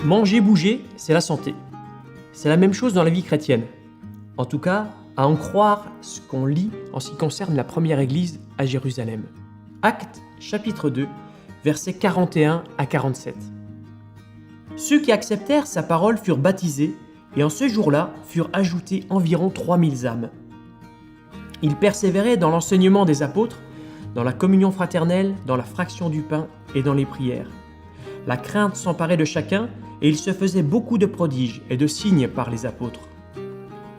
Manger, bouger, c'est la santé. C'est la même chose dans la vie chrétienne. En tout cas, à en croire ce qu'on lit en ce qui concerne la première église à Jérusalem. Actes chapitre 2, versets 41 à 47. Ceux qui acceptèrent sa parole furent baptisés, et en ce jour-là furent ajoutés environ 3000 âmes. Ils persévéraient dans l'enseignement des apôtres, dans la communion fraternelle, dans la fraction du pain et dans les prières. La crainte s'emparait de chacun, et il se faisait beaucoup de prodiges et de signes par les apôtres.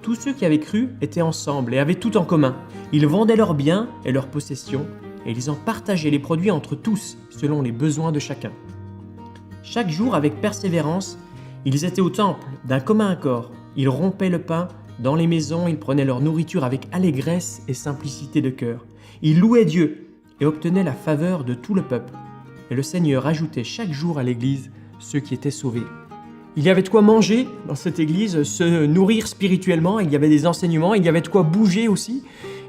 Tous ceux qui avaient cru étaient ensemble et avaient tout en commun. Ils vendaient leurs biens et leurs possessions, et ils en partageaient les produits entre tous, selon les besoins de chacun. Chaque jour, avec persévérance, ils étaient au temple, d'un commun accord. Ils rompaient le pain, dans les maisons, ils prenaient leur nourriture avec allégresse et simplicité de cœur. Ils louaient Dieu et obtenaient la faveur de tout le peuple. Et le Seigneur ajoutait chaque jour à l'église ceux qui étaient sauvés. Il y avait de quoi manger dans cette église, se nourrir spirituellement, il y avait des enseignements, il y avait de quoi bouger aussi,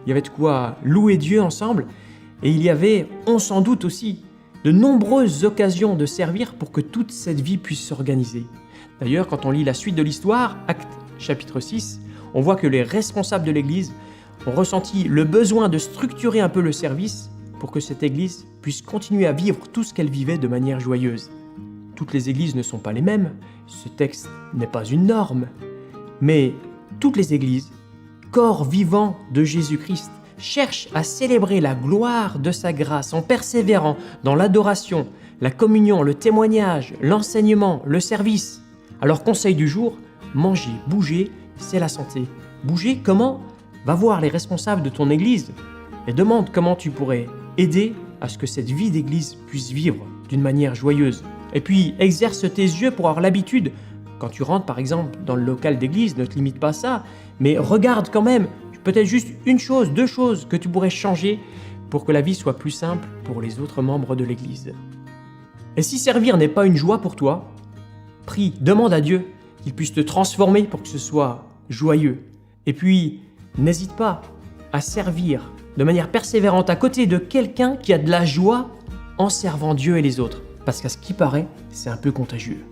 il y avait de quoi louer Dieu ensemble, et il y avait, on s'en doute aussi, de nombreuses occasions de servir pour que toute cette vie puisse s'organiser. D'ailleurs, quand on lit la suite de l'histoire, Actes chapitre 6, on voit que les responsables de l'église ont ressenti le besoin de structurer un peu le service pour que cette église puisse continuer à vivre tout ce qu'elle vivait de manière joyeuse. Toutes les églises ne sont pas les mêmes, ce texte n'est pas une norme, mais toutes les églises, corps vivant de Jésus-Christ, cherchent à célébrer la gloire de sa grâce en persévérant dans l'adoration, la communion, le témoignage, l'enseignement, le service. Alors conseil du jour, manger, bouger, c'est la santé. Bouger comment ? Va voir les responsables de ton église et demande comment tu pourrais aider à ce que cette vie d'église puisse vivre d'une manière joyeuse. Et puis, exerce tes yeux pour avoir l'habitude. Quand tu rentres, par exemple, dans le local d'église, ne te limite pas à ça, mais regarde quand même, peut-être juste une chose, deux choses que tu pourrais changer pour que la vie soit plus simple pour les autres membres de l'église. Et si servir n'est pas une joie pour toi, prie, demande à Dieu qu'il puisse te transformer pour que ce soit joyeux. Et puis, n'hésite pas à servir de manière persévérante à côté de quelqu'un qui a de la joie en servant Dieu et les autres. Parce qu'à ce qui paraît, c'est un peu contagieux.